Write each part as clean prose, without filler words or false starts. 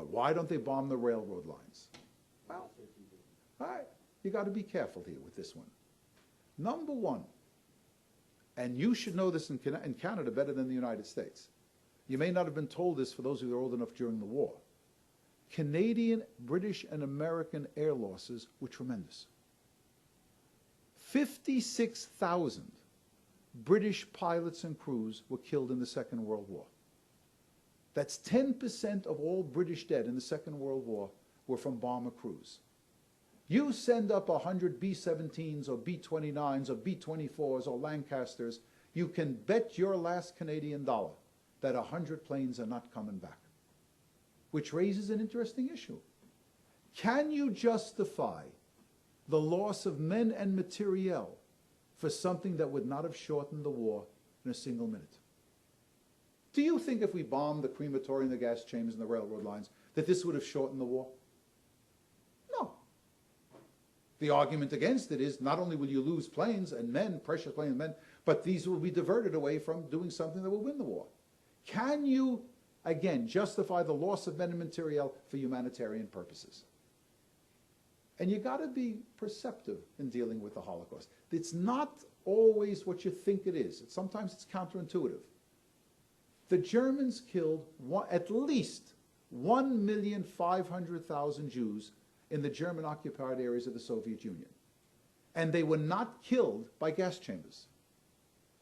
But why don't they bomb the railroad lines? Well, all right, you got to be careful here with this one. Number one, and you should know this in Canada better than the United States. You may not have been told this for those of you who are old enough during the war. Canadian, British, and American air losses were tremendous. 56,000 British pilots and crews were killed in the Second World War. That's 10% of all British dead in the Second World War were from bomber crews. You send up 100 B-17s or B-29s or B-24s or Lancasters, you can bet your last Canadian dollar that 100 planes are not coming back. Which raises an interesting issue. Can you justify the loss of men and materiel for something that would not have shortened the war in a single minute? Do you think if we bombed the crematory and the gas chambers and the railroad lines, that this would have shortened the war? No. The argument against it is not only will you lose planes and men, precious planes and men, but these will be diverted away from doing something that will win the war. Can you, again, justify the loss of men and materiel for humanitarian purposes? And you got to be perceptive in dealing with the Holocaust. It's not always what you think it is. Sometimes it's counterintuitive. The Germans killed at least 1,500,000 Jews in the German-occupied areas of the Soviet Union. And they were not killed by gas chambers.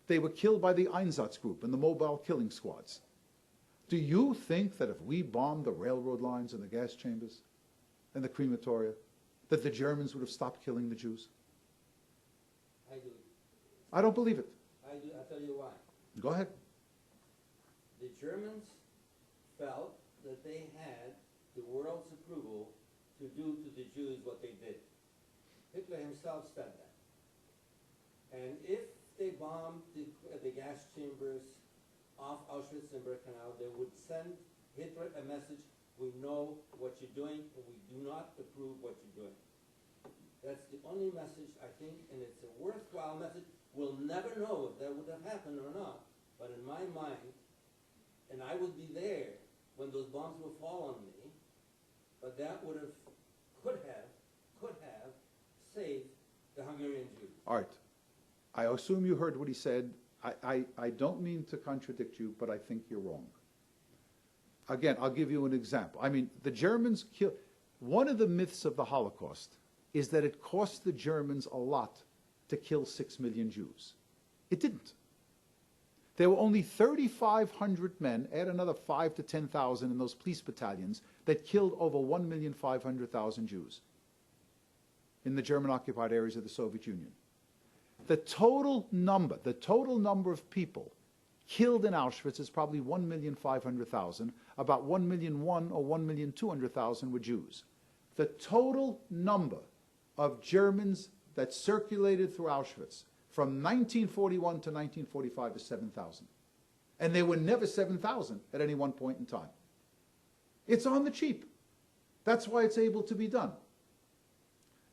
They were killed by the Einsatz group and the mobile killing squads. Do you think that if we bombed the railroad lines and the gas chambers and the crematoria, that the Germans would have stopped killing the Jews? I do. I don't believe it. I do. I'll tell you why. Go ahead. The Germans felt that they had the world's approval to do to the Jews what they did. Hitler himself said that. And if they bombed the gas chambers off Auschwitz and Birkenau, they would send Hitler a message: we know what you're doing, and we do not approve what you're doing. That's the only message, I think, and it's a worthwhile message. We'll never know if that would have happened or not, but in my mind, and I would be there when those bombs will fall on me, but that would have, could have saved the Hungarian Jews. All right. I assume you heard what he said. I don't mean to contradict you, but I think you're wrong. Again, I'll give you an example. I mean, the Germans killed... One of the myths of the Holocaust is that it cost the Germans a lot to kill 6 million Jews. It didn't. There were only 3,500 men, add another 5,000 to 10,000 in those police battalions, that killed over 1,500,000 Jews in the German-occupied areas of the Soviet Union. The total number of people killed in Auschwitz is probably 1,500,000. About 1,000,001 or 1,200,000 were Jews. The total number of Germans that circulated through Auschwitz from 1941 to 1945 is 7,000. And there were never 7,000 at any one point in time. It's on the cheap. That's why it's able to be done.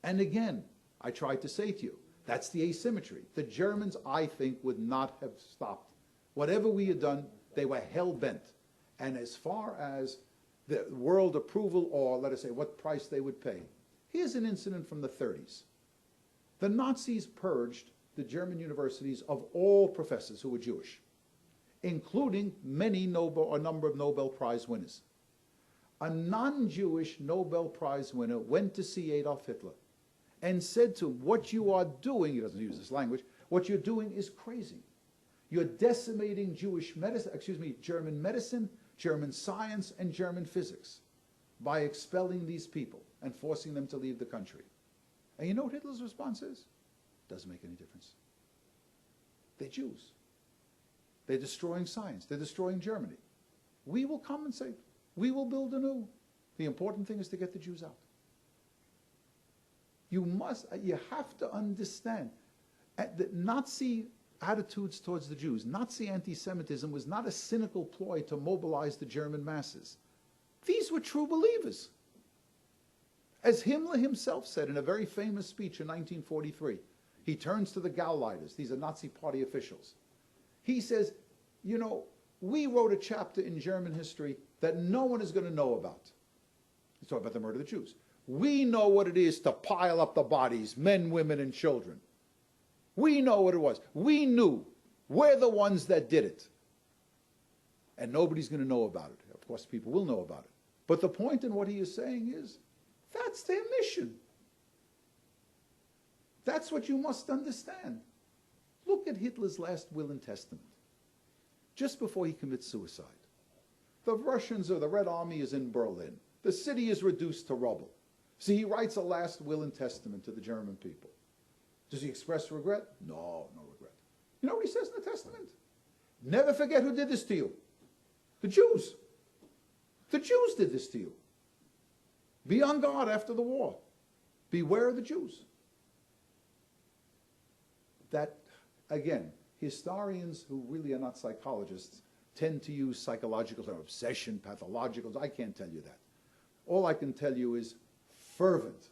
And again, I tried to say to you, that's the asymmetry. The Germans, I think, would not have stopped. Whatever we had done, they were hell-bent. And as far as the world approval, or let us say what price they would pay, here's an incident from the 30s. The Nazis purged the German universities of all professors who were Jewish, including a number of Nobel Prize winners. A non-Jewish Nobel Prize winner went to see Adolf Hitler and said to him, what you are doing, he doesn't use this language, what you're doing is crazy. You're decimating German medicine, German science, and German physics by expelling these people and forcing them to leave the country. And you know what Hitler's response is? Doesn't make any difference. They're Jews. They're destroying science. They're destroying Germany. We will come and say, we will build anew. The important thing is to get the Jews out. You have to understand that Nazi attitudes towards the Jews, Nazi anti-Semitism was not a cynical ploy to mobilize the German masses. These were true believers. As Himmler himself said in a very famous speech in 1943, he turns to the Gauleiters, these are Nazi party officials. He says, you know, we wrote a chapter in German history that no one is going to know about. He's talking about the murder of the Jews. We know what it is to pile up the bodies, men, women, and children. We know what it was. We knew. We're the ones that did it. And nobody's going to know about it. Of course, people will know about it. But the point in what he is saying is, that's their mission. That's what you must understand. Look at Hitler's last will and testament. Just before he commits suicide. The Russians or the Red Army is in Berlin. The city is reduced to rubble. So he writes a last will and testament to the German people. Does he express regret? No, no regret. You know what he says in the testament? Never forget who did this to you. The Jews. The Jews did this to you. Be on guard after the war. Beware of the Jews. That, again, historians who really are not psychologists tend to use psychological or obsession, pathological. I can't tell you that. All I can tell you is fervent,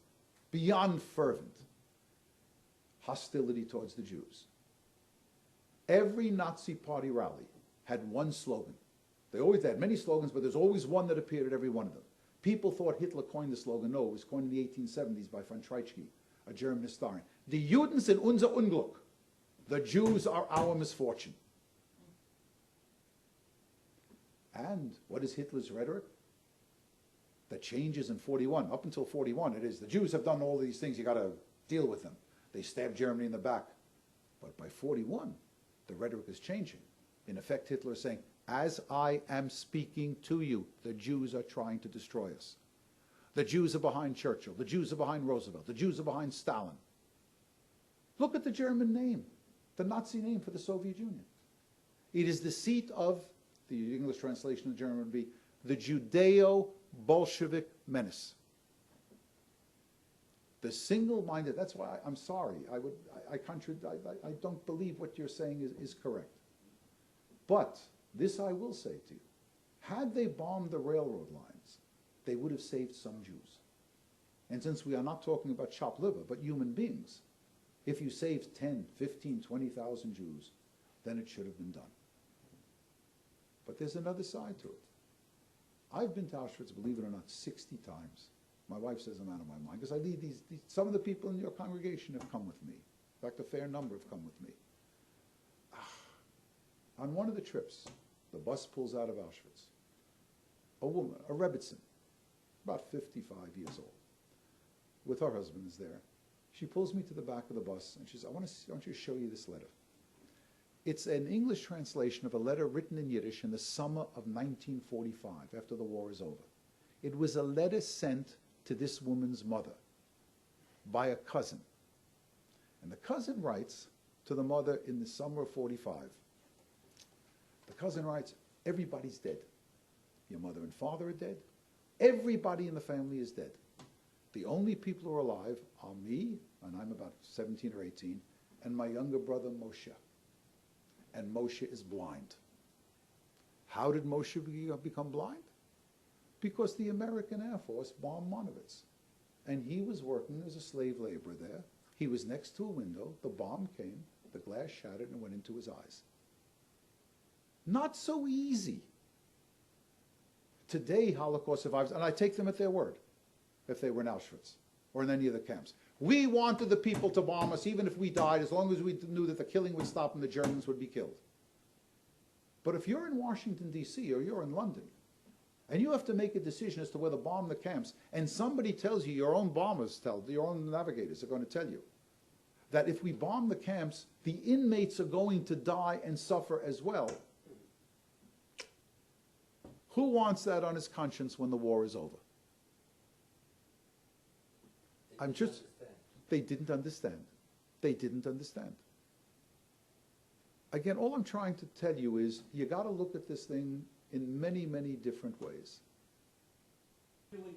beyond fervent, hostility towards the Jews. Every Nazi party rally had one slogan. They always had many slogans, but there's always one that appeared at every one of them. People thought Hitler coined the slogan. No, it was coined in the 1870s by von Treitschke, a German historian. Die Juden sind unser Unglück. The Jews are our misfortune. And what is Hitler's rhetoric? That changes in 41. Up until 41, it is the Jews have done all these things. You got to deal with them. They stabbed Germany in the back. But by 41, the rhetoric is changing. In effect, Hitler is saying, as I am speaking to you, the Jews are trying to destroy us. The Jews are behind Churchill. The Jews are behind Roosevelt. The Jews are behind Stalin. Look at the German name, the Nazi name for the Soviet Union. It is the seat of, the English translation of German would be, the Judeo-Bolshevik menace. The single-minded, that's why I'm sorry, I don't believe what you're saying is correct. But this I will say to you, had they bombed the railroad lines, they would have saved some Jews. And since we are not talking about chopped liver, but human beings, if you saved 10, 15, 20,000 Jews, then it should have been done. But there's another side to it. I've been to Auschwitz, believe it or not, 60 times. My wife says I'm out of my mind, because I lead some of the people in your congregation have come with me. In fact, a fair number have come with me. On one of the trips, the bus pulls out of Auschwitz. A woman, a Rebbitzin, about 55 years old, with her husband is there. She pulls me to the back of the bus, and she says, I want you to show you this letter. It's an English translation of a letter written in Yiddish in the summer of 1945, after the war is over. It was a letter sent to this woman's mother by a cousin. And the cousin writes to the mother in the summer of 45. The cousin writes, everybody's dead. Your mother and father are dead. Everybody in the family is dead. The only people who are alive are me, and I'm about 17 or 18, and my younger brother Moshe. And Moshe is blind. How did Moshe become blind? Because the American Air Force bombed Monowitz. And he was working as a slave laborer there. He was next to a window. The bomb came, the glass shattered, and went into his eyes. Not so easy. Today, Holocaust survivors, and I take them at their word, if they were in Auschwitz or in any of the camps. We wanted the people to bomb us, even if we died, as long as we knew that the killing would stop and the Germans would be killed. But if you're in Washington, D.C., or you're in London, and you have to make a decision as to whether to bomb the camps, and somebody tells you, your own bombers your own navigators are going to tell you, that if we bomb the camps, the inmates are going to die and suffer as well. Who wants that on his conscience when the war is over? They didn't understand. They didn't understand. Again, all I'm trying to tell you is you got to look at this thing in many, many different ways. Killing